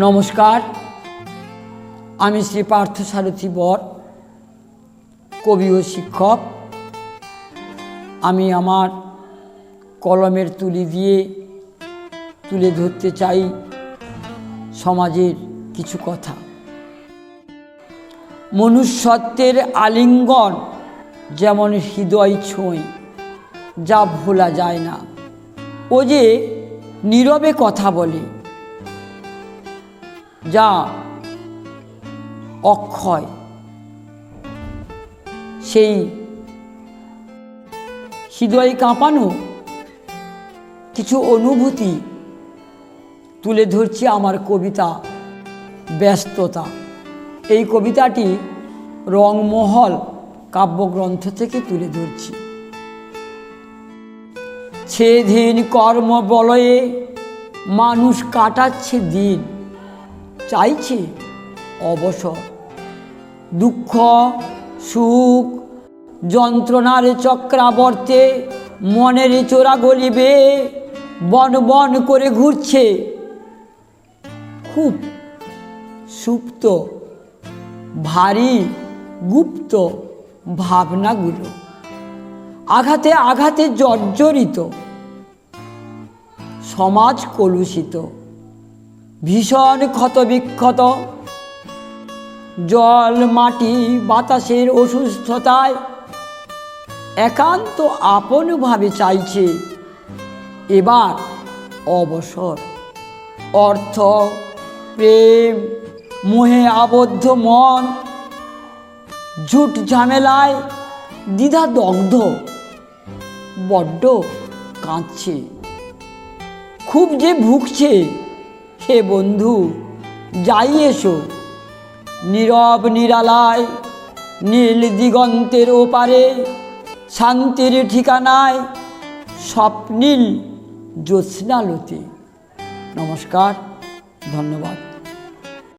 নমস্কার, আমি শ্রী পার্থসারথী বর, কবি ও শিক্ষক। আমি আমার কলমের তুলি দিয়ে তুলে ধরতে চাই সমাজের কিছু কথা। মনুষ্যত্বের আলিঙ্গন যেমন হৃদয় ছোঁয়, যা ভোলা যায় না। ও যে নীরবে কথা বলে, যা অক্ষয়। সেই হৃদয় কাঁপানো কিছু অনুভূতি তুলে ধরছি আমার কবিতা ব্যস্ততা। এই কবিতাটি রংমহল কাব্যগ্রন্থ থেকে তুলে ধরছি। ছেদিন কর্মবলয়ে মানুষ কাটাচ্ছে দিন, চাইছে অবসর। দুঃখ সুখ যন্ত্রণার চক্রাবর্তে মনের চোরা গলিবে বন বন করে ঘুরছে খুব সুপ্ত ভারী গুপ্ত ভাবনাগুলো। আঘাতে আঘাতে জর্জরিত সমাজ কলুষিত, ভীষণ ক্ষতবিক্ষত। জল মাটি বাতাসের অসুস্থতায় একান্ত আপনভাবে চাইছে এবার অবসর। অর্থ প্রেম মোহে আবদ্ধ মন ঝুট ঝামেলায় দ্বিধা দগ্ধ, বড্ড কাঁদছে, খুব যে ভুগছে। হে বন্ধু, যাই এসো নীরব নিরালায় নীল দিগন্তের ওপারে শান্তির ঠিকানায় স্বপ্নীল জ্যোৎস্নালতে। নমস্কার, ধন্যবাদ।